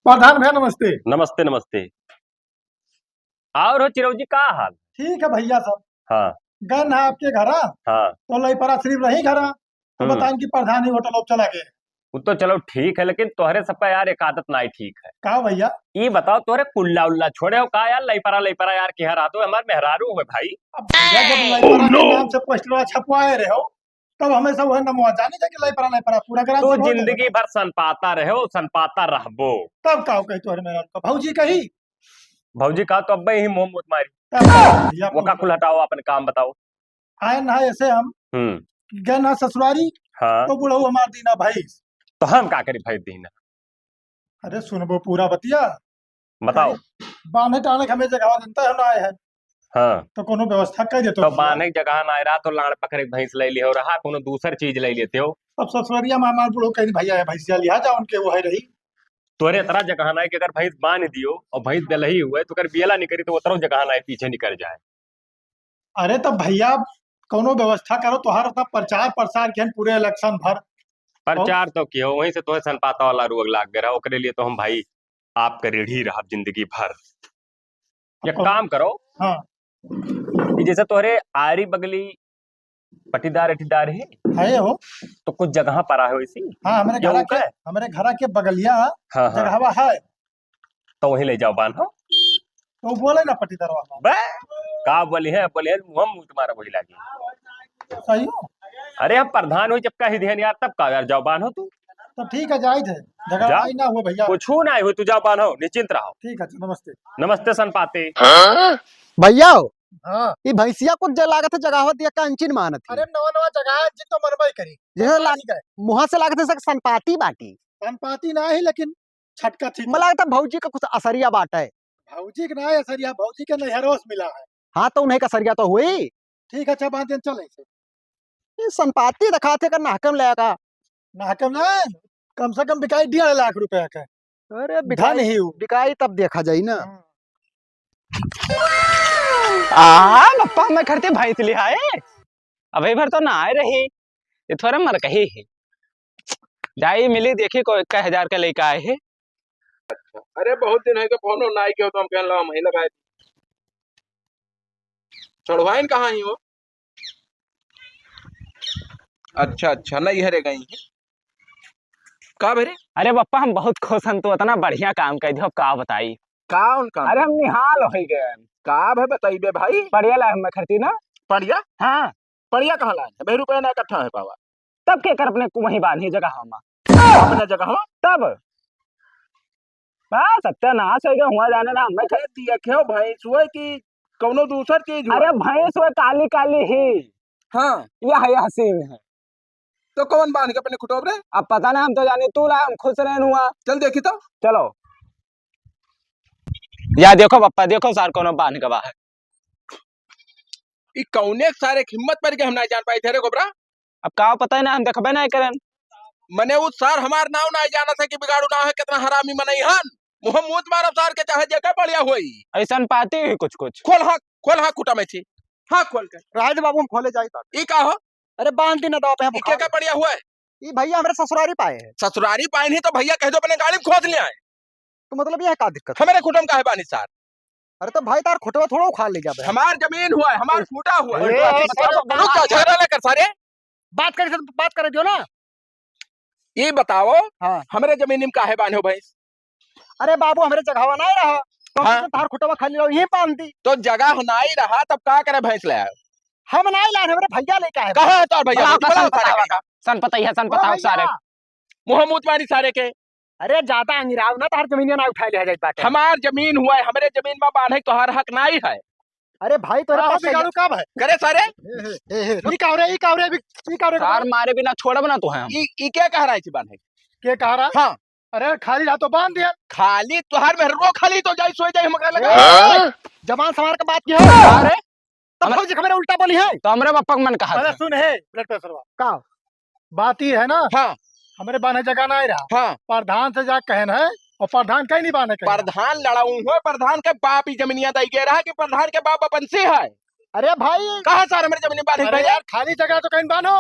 प्रधान भैया नमस्ते। नमस्ते नमस्ते। और हो चिरऊ जी का हाल? ठीक है भैया साहब, हाँ गए ना आपके घर हाँ। तो लई परा सिर्फ रही घर तो हम्म। बताएं कि प्रधान ही होटल चला गए। वो तो चलो ठीक है, लेकिन तोहरे सबका यार एक आदत ना ही ठीक है। कहा भैया? ये बताओ तोहरे कुल्ला उल्ला छोड़े हो का यार? लई परा यार के हरा दो हमारे मेहरारू हुए भाई। अब भैया जब लई परा के नाम से पोस्टरवा छपवाए रहे हो तब हमेशा वह नमवा जाने थे कि लई परा पूरा ग्राम तो से बोल देगा। जिंदगी भर सनपाता रहे हो, सनपाता रहबो। तब कहो कही तुम्हारे मेरा का भौजी कही भौजी का तो अब ही मुंह मुत मारी। तब कहो भैया वो का कुल हटाओ, अपने काम बताओ। आए ना ऐसे हम गए ना ससुरारी हाँ तो बुढ़ऊ हमार दीना भाई। तो हम का करी भाई दीना? अरे सुनबो पूरा बतिया बताओ। बांधे टाने हमें जगह जनता है ना आए है हाँ तो कोनो व्यवस्था कर देते तो बाने जगह ना रहा तो लाड़ पकड़े भैंस ले लियो रहा, कोनो दूसर चीज ले लेते हो। अब ससुरिया मामा बुढ़ऊ कहीं भैया है भैंसिया लिया जा उनके वो है रही। तोरे तरह जगह ना है कि अगर भैंस बांध दियो और भैंस बेलही हुए तो अगर बियला नहीं करी तो वो तरह जगह ना है पीछे निकल जाए। अरे तब भैया कोनो व्यवस्था करो तोहार उतना प्रचार प्रसार किहन पूरे इलेक्शन भर। प्रचार तो कियो वहीं से तो सनपाता वाला रोग लाग गया ओकरे लिए तो हम भाई आपके रीढ़ी रहा जिंदगी भर। ये काम करो हाँ कि जैसे तोहरे आरी बगली पटीदार अटीदार है हो तो कुछ जगह पर हो इसी। हाँ है हमारे घर के बगलिया हाँ हाँ जगहवा है तो वहीं ले जाओ बांधो। तो वो बोले ना पटीदार वाला बे का बोली है मुंह मुंह तुम्हारा वही लागी। सही हो। अरे हम प्रधान हुई जब का ही ध्यान यार तब का यार जाओ बांधो तू। तो ठीक है जाए थे जगह जा आई ना हुआ भैया। कुछ ना हो तू जाओ बांधो निश्चिंत रहो। ठीक है नमस्ते। नमस्ते सनपाते। भैया हाँ ये भैंसिया कुछ जे लागत है जगह दिया का अंचिन मानत अरे नवा नवा जगह है जितो मनबई करी जैसे मुहा से लागत है सक सनपाती बाटी संपाती ना ही लेकिन छटका ठीक मला लगता भौजी का कुछ असरिया बाटा है। भौजी के ना है सरिया भौजी के नैहरोस मिला है। हाँ तो उन्हें का असरिया तो हुई। ठीक है अच्छा बांध दें चले से ये सनपाती दिखाते कर नाहकम लेगा। नाहकम ना कम से कम बिकाई 1.5 लाख रुपया का। अरे धन ही हूँ। बिकाई तब देखा जाई ना। पप्पा मैं खरते भैंस लिया है अभी भर तो ना आए रही ये थोड़ा मर कही है जाई मिली देखी को 1,000 का लेके आए है। अरे बहुत दिन है कि फोन ना आई के तो हम कहन ला वहीं लगाए चढ़वाइन कहाँ ही हो? अच्छा अच्छा नहीं हरे गई है का भरे? अरे पप्पा हम बहुत खुश हैं तो इतना बढ़िया काम कर दियो का बताई। का उनका अरे हम निहाल हो गए का भे बताइबे भाई। बढ़िया लाए मैं खरती ना। पड़िया हाँ पड़िया कहाँ लाए? 2 रुपया ना इकट्ठा है पावा तब के कर अपने को वहीं बांधी जगह हम अपने जगह हो तब बस सत्यानाश हो गया हुआ जाने ना मैं देखे भैंस हुए कि कौनो दूसर चीज हुआ? अरे भैंस वो काली काली ही हाँ यह हसीन है। तो कौन बांध के अपने खुटोब रे? अब पता नहीं हम तो जाने तू लाए हम खुश रहन हुआ। चल देखी तो चलो या देखो पप्पा देखो सार कौन बांध के बाहर ई कौने सारे हिम्मत पर के हम ना जान पाए थे रे गोबरा। अब का पता है ना हम देखबे नहीं करें। मने वो सार हमार नाव ना जाना था कि बिगाड़ू ना है कितना हरामी मनई हन मुंह मुंह मारब सार के चाहे जगह बढ़िया होई ऐसा पाती है कुछ कुछ खोल हाँ खुटा में छी हाँ खोल के राज बाबू हम खोले जाई ई का हो? अरे बांध दी ना दो पे हम ई के का बढ़िया हुआ है? ये भैया हमारे ससुरारी पाए है ससुरारी पाइन ही तो भैया कह दो अपने गाड़ी में खोद ले आए तो मतलब यह का दिक्कत। हमारे खुटम का है बानी सार अरे तो भाई तार खुटवा थोड़ा उखाड़ ले गया हमार जमीन हुआ है हमार फूटा हुआ है। अरे, रुक जा झगड़ा लेकर सारे बात करे दियो ना। ये बताओ हाँ हमारे जमीन में काहे बांधो भैंस? अरे बाबू हमारे जगह नहीं रहा तो हाँ। तार खुटवा खाली रहो यही बांध दी। तो जगह नहीं रहा तब का करे भैंस ले आए? हम नहीं लाए हमारे भैया लेके आए। कहाँ है तो भैया सन पता है सन पता सारे मुंह मुंह मारी सारे के। अरे ज्यादा अंगिराव ना तार जमीन ना उठा ले जाए बाटे। हमार जमीन हुआ है हमारे जमीन में बांधे तो हर हक नहीं है। अरे भाई तोरे पास बिगाड़ू कब है करे सारे ई कावरे सार मारे बिना छोड़ब ना तो है हम। ई क्या कह रहा है बांधे के कह रहा? हाँ अरे खाली रहा तो बांध दिया खाली तुहार में रो खाली तो जाई सोई जाई मगर लगा जबान संभाल के बात की है। अरे तब फौजी हमारे उल्टा बोली है तो हमरे पप्पा मन कहा अरे सुन है ब्लड प्रेशर का बात ही है ना। हाँ हमारे बांधे जगह नहीं रहा हाँ प्रधान से जा कहन है और प्रधान कहीं नहीं बांधे प्रधान लड़ाऊ हो प्रधान के बाप ही जमीनिया दई के रहा कि प्रधान के बाप अपन से है। अरे भाई कहा सार हमारे जमीन बांधे अरे यार खाली जगह तो कहीं बांधो।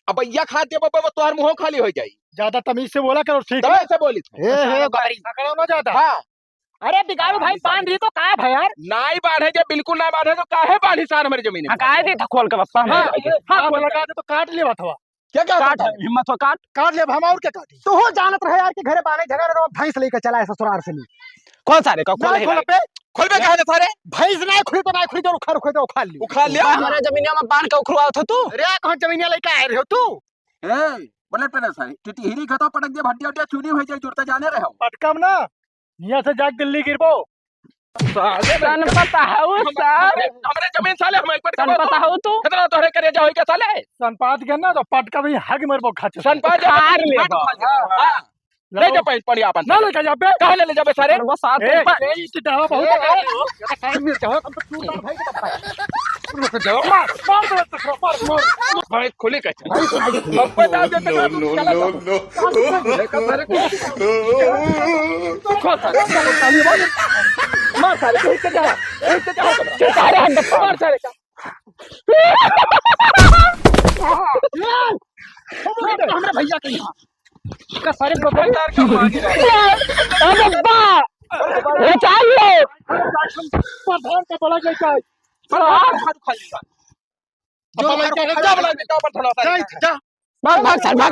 अब भैया खाते बाबा तुहार मुंह खाली हो जाई ज्यादा तमीज से बोला करो, ठीक तब है? ऐसे बोली थी। हे पकड़ो ना ज्यादा। हाँ अरे बिगाड़ू भाई बांध रही तो कहाँ है यार? नाई बाढ़े जो बिल्कुल ना बाढ़े तो काहे बाढ़ी सार हमारी जमीन में? हकाए दे था खोल के बप्पा हाँ, में हाँ, बोला काटे तो काट ले बात हवा। क्या क्या काट हिम्मत हो काट काट ले, हम और क्या काटी? तो हो जानत रहे यार कि घरे बाने झगड़ रहो, भैंस लेकर चला है ससुराल से नहीं। कौन सारे का खोल ना खोल है पे, खोल पे कहे सारे भैंस ना खुली तो ना खुली तो उखाड़ ली। उखाड़ लिया। हमारे जमीनिया में बांध के उखड़वा था तू अरे कौन जमीनिया लेके आए रहे हो तू? बुलेट पे सारे टिटहिरी खतो पटक दे भट्टिया उटिया चूनी हो जाए जुड़ते जाने रहो। पटकम ना, यहाँ से जाके दिल्ली गिरबो। तन पता है वो सर हमारे जमीन साले हम एक बार तन पता है तू कितना तोहरे करे जाओ क्या साले सनपात के ना तो पटका भी हग मरबो खाचे। सनपाज हार ले ले जा पैंट पड़ी आपन ना लेके जा बे। कहां ले जाबे सारे वो साथ ए, इस दावा बहुत है। साइड में जाओ, हम तो चूर भाई के बताए। जाओ मार दो तो मार। भाई खुली का अब बता दे नो नो नो मार सारे एक जा सारे मार सारे का हमारे भैया के यहाँ का सारे गोपालदार का मांगी अरे बा ये चाहिए प्रधान का बड़ा जैसा है। हाथ खाली का जो लड़का है, जा बला बेटा ऊपर थोड़ा सा जा भाग भाग सर भाग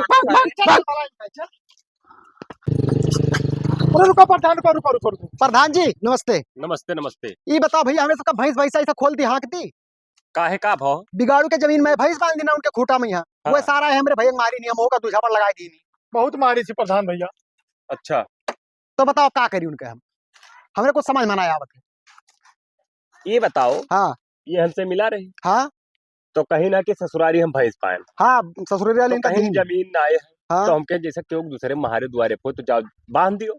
अरे रुको प्रधान को, रुको। प्रधान जी नमस्ते। नमस्ते नमस्ते। ये बताओ भैया हमें सबका भैंस भैंसा ऐसा खोल दी हाँकती काहे का भाव? बिगाड़ू के जमीन में भैंस बांध दी ना उनके खूटा में यहाँ। हाँ। वो सारा है हमारे भैया मारी नहीं, हम होगा दूसरा पर लगा दी नहीं। बहुत मारी थी प्रधान भैया। अच्छा तो बताओ क्या करी उनके हम? हमरे कुछ समझ में ना आवत है। ये बताओ, हाँ ये हमसे मिला रही हाँ तो कहीं ना कि ससुरारी हम भैंस पाए हाँ ससुराल तो इनका कहीं दीन। जमीन ना आए हैं हाँ तो हम कहें जैसे क्यों दूसरे महारे द्वारे पे तो जाओ बांध दियो।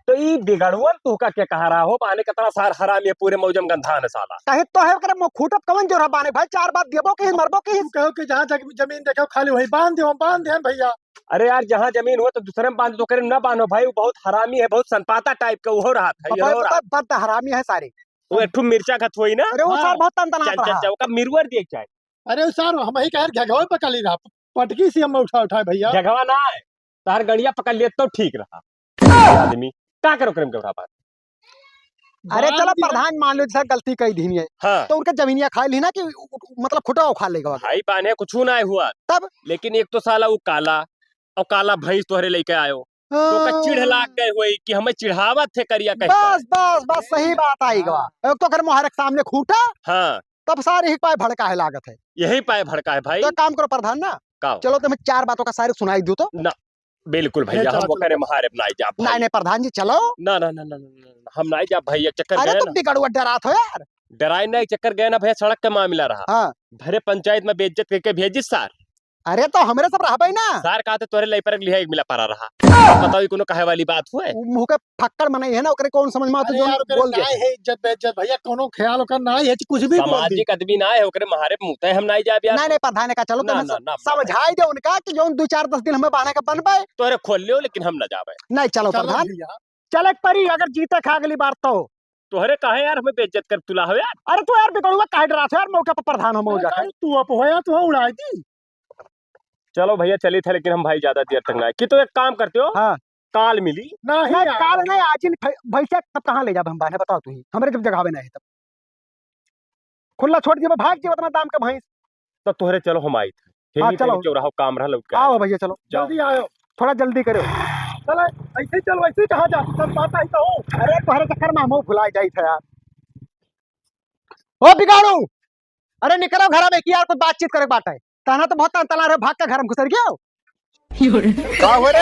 तो ये बिगड़वन तू का क्या कहा रहा हो पाने कितना सार हराम ये पूरे मौजम गंधा न साला। कहे तो है करे मो खूटत कवन जो बाने भाई चार बात देबो के मरबो के। तुम कहो कि जहाँ तक जमीन देखो खाली वही बांध दो, हम बांध दे भैया। अरे यार जहाँ जमीन हो तो दूसरे में बांध दो, करे न बांधो भाई, वो बहुत हरामी है, बहुत सनपाता टाइप का वो हो रहा था। ये हो रहा बद हरामी है सारे। वो एक ठो मिर्चा खत हुई ना। अरे वो हाँ। सार बहुत तन चल चल रहा। चल का मिरुवर दिए चाहे अरे सर हम ही कह घगवा पका ली रहा, पटकी से हम उठाए भैया। जगवा ना है तार गड़िया पकड़ लिए तो ठीक रहा। आदमी क्या करो क्रम के बराबर। अरे बांध चलो दिया। प्रधान मान लो सर गलती कही दी है हाँ तो उनके जमीनिया खा ली ना कि मतलब खुटा उखा लेगा। भाई बाने कुछ ना हुआ तब? लेकिन एक तो साला वो काला और काला भैंस तोहरे लेके आयो तो का चिढ़ लाग गए हुई कि हमें चिढ़ावत थे करिया बस कहता। बस बस सही बात आई गवा। एक तो कर मुहारक सामने खूटा हाँ तब सारे ही पाए भड़का है लागत है। यही पाए भड़का है भाई। तो एक काम करो प्रधान ना, का चलो तुम्हें चार बातों का सारे सुनाई दो तो। बिल्कुल भैया चलो, हम वो चलो। करे महारे नाई जा नहीं भाई। नहीं प्रधान जी चलो। ना ना ना ना ना, ना, हम नाई जा भैया चक्कर अरे गए तुम ना बिगड़ुआ डरात हो यार। डराई नहीं चक्कर गए ना भैया, सड़क का मामला रहा हाँ भरे पंचायत में बेइज्जत करके भेजी सार। अरे तो हमरे सब रहा ना। सार कहते तोरे लई पर लिया एक मिला पारा रहा। अब बताओ ये कोनो कहे वाली बात हुए। मुंह के फक्कड़ मनाई है ना ओकरे कौन समझ में आता अरे जो यार बोल ना दिया। है इज्जत बेइज्जत भैया, कोनो ख्याल ओकर ना है, कुछ भी बोल दी। सामाजिक आदमी ना है ओकरे महारे मुते हम नाई जा यार। नहीं नहीं प्रधान का चलो ना, तुम्हें ना, ना, समझाई दे उनका कि जो 2-4-10 दिन हमें बहाने का बनबे। तोरे खोल लियो लेकिन हम न जावे। नहीं चलो चलो प्रधान भैया। चल एक परी अगर जीते खा अगली बार तो। तोहरे कहे यार हमें बेइज्जत कर तुला हो यार। अरे तू यार बिगड़ुआ काहे डरात हो यार, मौके पर प्रधान हम हो जाके। तू अब होया तो उड़ाई दी। चलो भैया चली थे लेकिन हम भाई ज्यादा देर तक ना आए। कि तो एक काम करते हो हाँ काल मिली नहीं नहीं यार। कार नहीं आज भैंसा तब कहाँ ले जाब हम बाने बताओ तू ही हमरे जब जगावे नहीं तब खुला छोड़ दिए भाग जी उतना दाम का भैंस। तो तोहरे चलो हम आई थे। हाँ, फिर चलो। क्यों रहा काम रहा लौट आओ भैया चलो जल्दी आयो। थोड़ा जल्दी करो। चल ऐसे चल वैसे कहाँ जा, सब बात आई तो हो। अरे तुम्हारे चक्कर में हम भुला जाई थे यार। ओ बिगाड़ू अरे निकलो घर में कि यार कुछ बातचीत करे बात है ताना तो बहुत तला रहे भाग के घर में घुसर गया। का हो रे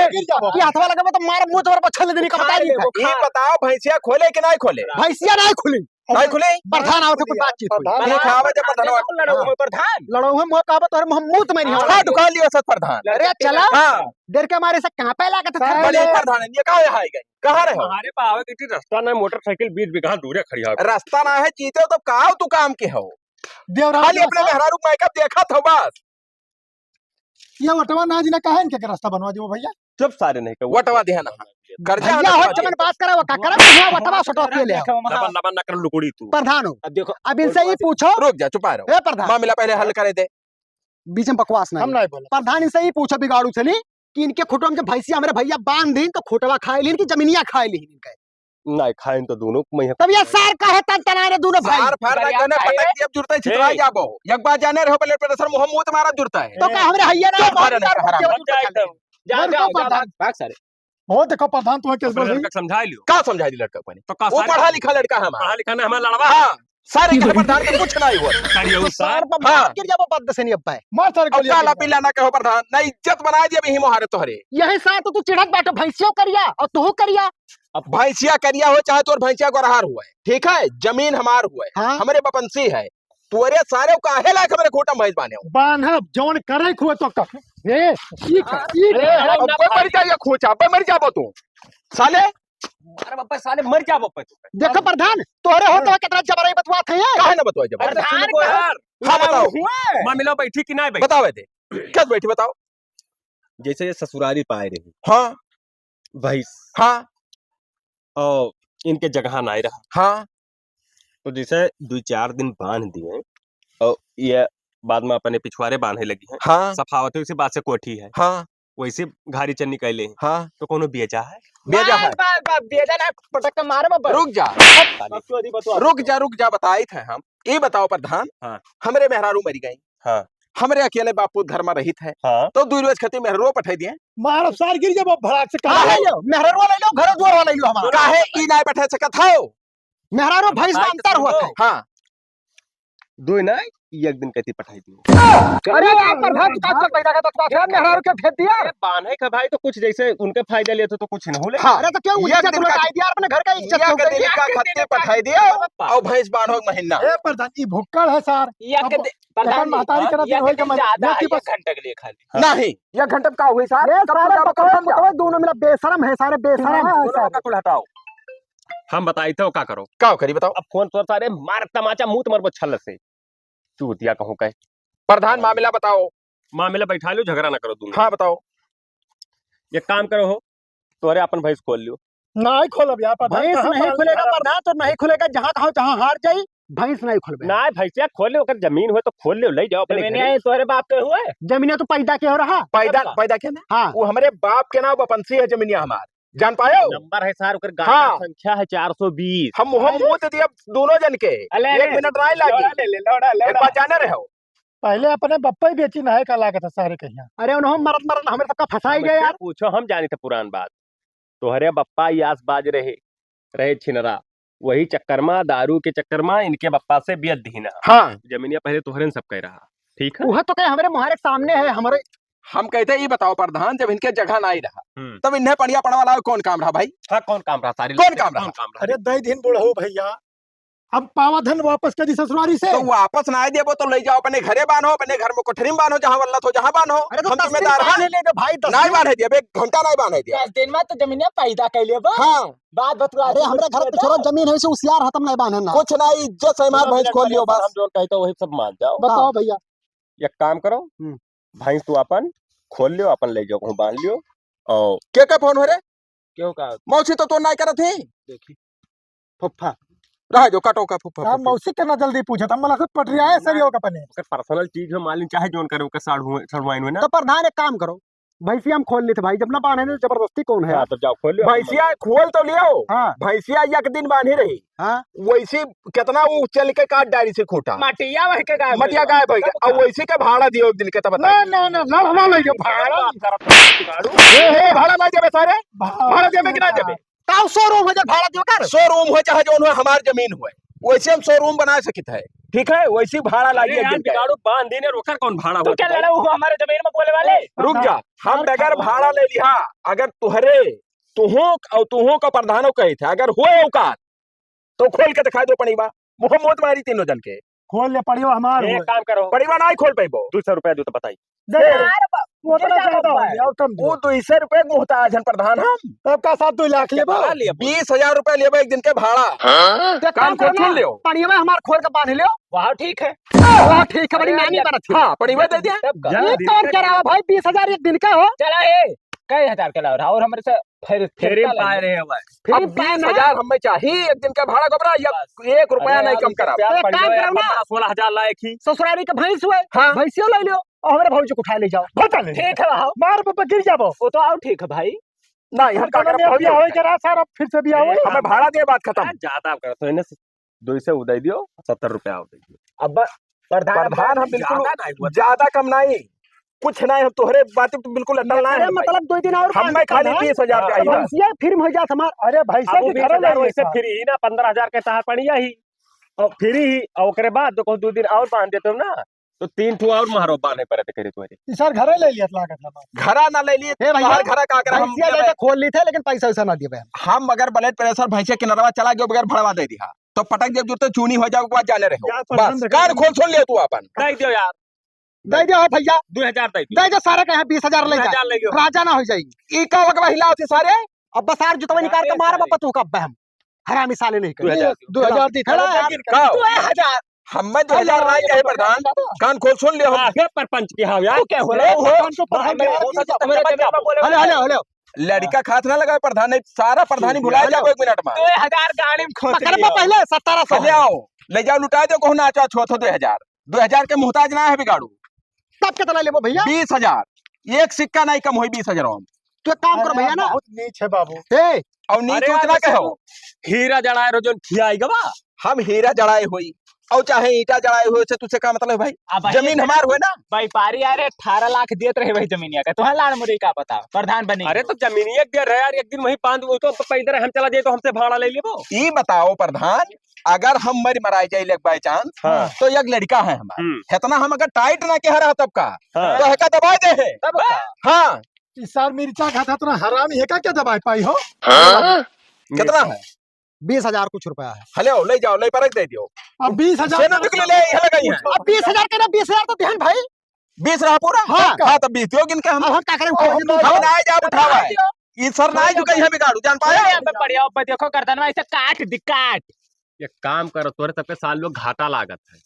गिर जाबो। ये हथवा लगे तो मार मुंह तोर पर छल देनी का बता दी ये बताओ भैंसिया खोले कि नहीं खोले भैंसिया नहीं खुली। नहीं खुले प्रधान आवत कुछ बातचीत हुई। नहीं खावे जब प्रधानवा प्रधान लड़ो हम मुंह कहबो तोर मुंह मुंह में नहीं हाँ दुकान लियो सत प्रधान। अरे चला हाँ देर के हमारे से कहां पे लागत था। बड़े प्रधान है, ये कहाँ है गए कहाँ रहे हो? हमारे पावे कितनी रास्ता ना मोटरसाइकिल 20 बीघा दूर है खड़ी है। रास्ता ना है जीते हो तो कहा तू काम के हो देवराज खाली अपने मेहरारू मेकअप देखा था बस। ये वटवा ना जिना कहा इनके रास्ता बनवा दियो भैया। जब सारे नहीं कहू वटवा देना कर्जा भैया हो चमन बात करा वो का करा हुआ वटवा सटो के ले आओ। लबन लबन न कर लुकुड़ी तू। प्रधान हो अब देखो अब इनसे ये पूछो। रुक जा चुपा रहो ए प्रधान मामला पहले हल करे दे। बीच में बकवास हम नहीं। नहीं बोले। प्रधान इनसे ही पूछो बिगाड़ू से नहीं कि इनके खुटवा में जब भैंसिया मेरे भैया बांध दी तो खुटवा खाए लीन की जमीनिया खाए लीन इनके। नहीं खाइन तो दोनों मैं तब ये सार का है तन तनाने दोनों भाई। सार फार ना कहने पटक दिया जुड़ता है छितरा जाबो एक बार जाने रहो ब्लड प्रेशर मुंह तुम्हारा जुड़ता है तो क्या हमरे हैया ना चुप करे नहीं, हराम। जा जा, जा भाग सारे। हो देखो प्रधान तुम्हें केस बोल रही लड़का समझा लियो का समझा दी लड़का को तो का वो पढ़ा लिखा लड़का है हमारा पढ़ा लिखा ना हमारा लड़वा हाँ सारे के प्रधान का कुछ नहीं हुआ करियो तो सर सार पर हाँ। बात गिर जाबो पद से नहीं अब पाए। मार सर अब काला पीला ना कहो प्रधान ना इज्जत बना दिया भी मोहारे तोहरे यही साथ तो तू चिढ़क बैठो भैंसियों करिया और तू करिया। अब भैंसिया करिया हो चाहे तोर भैंसिया को रहार हुआ है ठीक है जमीन हमार हुआ है हाँ। हमारे बपंसी है तुअरे सारे काहे लायक हमारे खोटम भैंस बाने हो बांधब जौन करे खुए तो कफ ए अब कोई मर जाए खोचा पे मर जाबो तू साले अरे बापा साले मर जा बापा देखो प्रधान तोहरे हो तो कितना जबरई बतवात है ये। काहे ना बताओ जब प्रधान को यार हाँ बताओ मां मिलो बैठी कि नहीं बैठी बताओ दे क्या बैठी बताओ जैसे ये ससुरारी पाए रही हाँ भैंस हाँ और इनके जगह नहीं रहा हाँ तो जैसे 2-4 दिन बांध दिए और ये बाद में अपने पिछवाड़े बांधने लगी है हाँ सफावत उसी बात से कोठी है हाँ वैसे घारी चन्नी कैले हैं हाँ तो कोनो बेचा है बेजा है बेजा ना पटक के मारे बाबा। रुक जा बताई थे हम ये बताओ प्रधान हाँ। हमरे मेहरारू मरी गई हाँ। हमरे अकेले बापू घर में रहित है हाँ तो 2 रोज खती मेहरो पठाई दिए मारब सार गिर जब भड़ाक से कहां कहा ले लो मेहरारू वाला ले लो घर द्वार वाला ले लो हमारा। काहे ई नहीं बैठे सकत हो मेहरारू भैंस में अंतर हुआ था। हाँ 2 नहीं एक दिन कहती पठाई दी अरे आप प्रधान का चल पैदा का तो क्या मेहरारू के भेज दिया। बांधे का भाई तो कुछ जैसे उनके फायदा लेते तो कुछ नहीं ले हाँ। अरे तो क्यों एक इज्जत दिन लौटा का- दिया अपने घर का इज्जत हो गई। खत्ते पठाई दिया और भैंस बांधो महीना ए प्रधान ई भुक्कड़ है सार अब प्रधान महतारी करत दिन होई के बेटी बस घंटे के लिए खाली नहीं ये घंटे का हुई सारे सारे बताओ दोनों मिला बेशरम है सारे बेशरम है सारे। कुल हटाओ हम बताई थे का करो क्या करी बताओ अब फोन पर सारे मार तमाचा मुंह तुम्हारे छल से चूतिया कहूं कहे प्रधान मामला बताओ मामला बैठा लो झगड़ा ना करो तुम हाँ बताओ एक काम करो हो तोरे अपन भैंस खोल लियो नहीं खोलब यार प्रधान भैंस कहाँ नहीं पाल खुलेगा रहा है? प्रधान तो नहीं खुलेगा जहां कहो जहां हार जाई भैंस नहीं खुलबे। ना भैंसिया खोल लियो अगर जमीन हो तो खोल लियो ले जाओ अपने मैंने घरे। आए तोरे बाप के हुए जमीने तो पैदा के हो रहा। पैदा क्या ना हाँ वो हमारे बाप के नाम बपंसी है जमीनिया हमार जान पाए हो नंबर है सार ओकर गाड़ी हाँ। संख्या है 420 हम मुंह दे दिया दोनों जन के अले 1 मिनट नहीं लागी एक बार जाने रहो पहले अपने बप्पा ही बेची ना है का लागत है सारे कहिया। अरे उन्होंने मरद मरद हमें तक फंसाई गए यार। पूछो हम जानी थे पुरान बात तोहरे बप्पा यास बाज रहे छिनरा वही चक्कर में दारू के चक्कर में इनके बप्पा से बियत दीना हाँ जमीनिया पहले तोहरे सब कह रहा ठीक है वह तो कहे हमारे मुहारे सामने है हमारे। हम कहते ये बताओ प्रधान जब इनके जगह नहीं रहा हम्म। तब इन्हें पढ़िया पढ़ा वाला कौन काम रहा भाई हाँ कौन काम रहा सारी कौन काम रहा? अरे 2 दिन बुढ़ऊ भैया अब पावा धन वापस करी ससुरारी से तो वापस ना दे तो ले जाओ अपने घरे बांधो अपने घर में कोठरी में बांधो जहाँ वल्लत हो जहाँ बांधो अरे तो हम 10 दिन जिम्मेदार हैं पहले ले दो भाई 10 नहीं दिन। बांधे दिया 1 घंटा नहीं बांधे दिया 10 दिन में तो जमीने पैदा कर लिए बा। हाँ बात बतवा अरे हमरे घर पे छोरो जमीन है से उसियार हतम नहीं बांधे ना। कुछ नहीं इज्जत से हमारे भैंस खोल लियो बस हम जो कहते वही सब मान जाओ बताओ भैया। एक काम करो भैंस तू अपन खोल लियो अपन ले जाओ कहूं बांध लियो और क्या फोन हो रे क्यों का मौसी तो नहीं करत थी देखी फुफ्फा रह जो कटो का फुफा हम मौसी के ना जल्दी पूछत हम मला खुद पटरिया है सरियो का पने अगर पर्सनल चीज हो मालिन चाहे जोन करे ओके साड़वाइन में ना तो प्रधान एक काम करो भैंसिया हम खोल लेते भाई जब ना बांधे ने जबरदस्ती कौन है। हाँ तो जाओ खोल लियो भैंसिया खोल तो लियो हाँ भैंसिया 1 दिन बांधी रही हाँ वैसे कितना वो चल के काट डायरी से खूटा मटिया वही के गाय मटिया गायब हो गया और वैसे का भाड़ा दियो 1 दिन के तब ना ना ना लड़वा ले जो भाड़ा भाड़ा ना देबे सारे भाड़ा देबे कि ना देबे काउ शोरूम है जब भाड़ा दियो कर। शोरूम हो चाहे जो हमार जमीन हो वैसे हम शोरूम बना सकते है ठीक है वैसे भाड़ा लागी 1 दिन का बिगाड़ू बांध देने रोकर कौन भाड़ा तू क्या लड़ा हुआ हमारे जमीन में बोले वाले। रुक जा हम अगर भाड़ा ले लिया अगर तुहरे तुहो का प्रधानों कहे थे अगर हुए औकात तो खोल के दिखा दो पड़ीबा मुँह मोत मारी 3 जन के खोल ले पड़ियो हमार एक काम करो पड़ीबा नहीं खोल पाइबो 200 रुपया दो तो बताई उतना ज्यादा हो गया और कम वो 200 रुपए मुहताज हैं प्रधान हम तब का साथ 2 लाख ले 20,000 रुपए लेबो 1 दिन के भाड़ा काम खोल लियो पानी में हमार खोल के बांध लियो। वहाँ ठीक है वाह ठीक है बड़ी नानी बरत थी। हाँ पड़ीबा दे दिया ये काम करा भाई 20,000 1 दिन का हो। चला ए कई हजार के लाओ और हमारे से फिर पाए रहे हुआ अब 20,000 हमें चाहिए 1 दिन का भाड़ा घबरा 1 रुपया नहीं कम करा 16,000 लाए की ससुरारी का भैंस हुए हाँ भैंसियो ले लियो और हमारे भौजी को उठा ले जाओ। बता ले ठीक है भाव मार पे गिर जाबो वो तो आओ ठीक है भाई नहीं हम का हम करब अभी आवे करा सर अब फिर से भी आओ हमें भाड़ा दे बात खत्म ज्यादा कर तो इन्हें 200 उदय दियो 70 रुपया दे दियो अब प्रधान हम बिल्कुल ज्यादा नहीं हुआ। ज्यादा कम नहीं कुछ नहीं हम तोहरे बातें तो बिल्कुल अटल ना है मतलब 2 दिन और हमें खाली 20,000 चाहिए बस। भैंसिया फिर हो जात हमार। अरे भैसा अब के वो घर ले वैसे फ्री ही ना 15,000 के तहार पड़िया ही और फ्री ही और ओकरे बाद तो 2 दिन और बांध देते हो ना तो 3 ठो और महारो बांधे पड़े करे तुम्हारे सर घरे ले लिया लागत हमार घरा ना ले लिए हे भैया, बाहर घरा का अगर हम भैंसिया जैसे खोल ली थे लेकिन पैसा वैसा ना दिए। हम अगर ब्लड प्रेशर भैंसे के नरवा चला गया बगैर भड़वा दे दिया तो पटक जब जुते चूनी हो जाओ बाद जाने रहो यार, बस प्रधान कान खोल सुन ले तू अपन दे दियो यार दे दो भैया 2000 दे दियो दे दो सारे कहे 20,000 ले जा 2000 ले गयो राजा ना हो जाएगी। ई का वगवा हिलाओ थे सारे अब बस यार जुतवा निकाल के मार बापा तू कब हम हरामी साले नहीं कर 2000 दी खड़ा यार। का 2000 हम 2000 राज है प्रधान कान खोल सुन ले हम आगे परपंच की हां यार क्या हो रहा है को प्रधान हेलो हेलो हेलो लड़का खात ना लगा प्रधान ने सारा प्रधानी भुला जाओ 1 मिनट में 2000 गाड़ी में खोस पकड़ में पहले 1700 ले आओ ले जाओ लुटा दो कहूं नाचा छो 2000 के मुहताज ना है बिगाड़ू तब कितना लेबो भैया? 20,000 एक सिक्का नहीं कम होई 20,000 हम तू एक काम करो भैया ना बहुत नीच है बाबू ए और नीच उतना कहो हीरा जड़ाए रो जोन खियाई गवा हम हीरा जड़ाए हुई और चाहे ईटा जड़ाए हुए से तुझसे का मतलब है भाई जमीन हमार हुए ना व्यापारी यार 18 लाख देत रहे भाई जमीनिया का तो लाड़ मुरी का पता प्रधान बनी अरे तो जमीन एक दे रहे यार एक दिन वहीं बांध वो तो पैदल हम चला जाए तो हमसे भाड़ा ले लेबो ये बताओ प्रधान अगर हम मराई जाए बाई चांस हाँ। तो एक लड़का है हमारा हम्म। इतना हम अगर टाइट ना के हरा तब का हाँ। तो है दबा दे है हाँ इस साल मिर्चा खाता इतना हरामी है क्या दबाई पाई हो कितना है 20,000 कुछ रुपया है। हेलो ले जाओ ले परख दे दियो अब 20,000 सेना निकले ले यहाँ लगाई है अब 20,000 के ना 20,000 तो ध्यान भाई 20 रहा पूरा हाँ। हाँ तब 20 दियो गिनके हम अब हम क्या करें उठा हम ना जा उठावा है ये सर ना जो कहीं बिगाड़ू जान पाया बढ़िया ऊपर देखो करदन ऐसे काट दी काट एक काम करो तोरे सबके साल लोग घाटा लागत है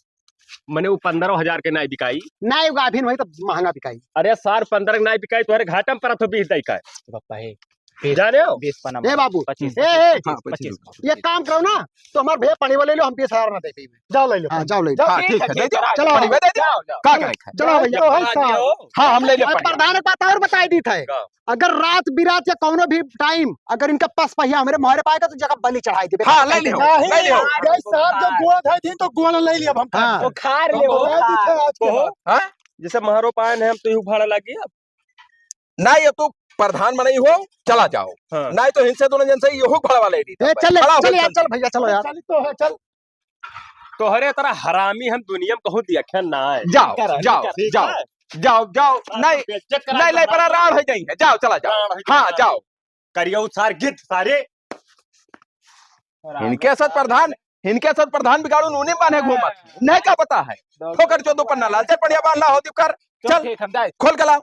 मैंने वो 15,000 के नहीं बिकाई ना ये गाभिन भाई तो महंगा बिकाई। अरे सार 15 नहीं बिकाई तुम्हारे घाटा में पड़ा तो 20 दई का पापा है जाने हो 20 पना ए बाबू 25 ए 25 ये काम करो ना तो हमारे भैया पानी वाले लो हम 20,000 ना दे पाएंगे। जाओ ले लो हाँ जाओ ले लो। हाँ ठीक है दे दो चलो पानी में दे दो का करे चलो भैया तो है साहब हाँ हम ले ले अब पानी प्रधान एक बात और बताई दी थे अगर रात बिरात या कोनो भी टाइम अगर इनका पास पहिया हमारे मोहरे पाएगा तो जगह बलि चढ़ाई दे। हाँ ले लियो ले लियो नहीं साहब जब गोड़ धाई थी तो गोड़ ले लिया हम हाँ। वो खार ले वो दे दी थे आज के बाद। हाँ जैसे महारो पायन है हम तो यू भाड़ा लगी अब नहीं अब तू प्रधान बनी हो चला जाओ हाँ। नहीं तो हिंसे दोनों जन से यो भड़वा ले दी ए चल खड़ा हो, चल यार चल। चल भैया चलो यार। चल तो है चल तोहरे तरह हरामी हम दुनिया में कहूँ दिया ना है जाओ जाओ जाओ जाओ जाओ नहीं नहीं नहीं पर राड़ हो जाएंगे जाओ चला जाओ हाँ जाओ करियो सार गिद्ध सारे इनके साथ प्रधान बिगाड़ू उन्हें बांधे घूमत नहीं का पता है ठोकर 14 पन्ना लाल चल बढ़िया बांधना हो कर चल ठीक हम जाए खोल के लाओ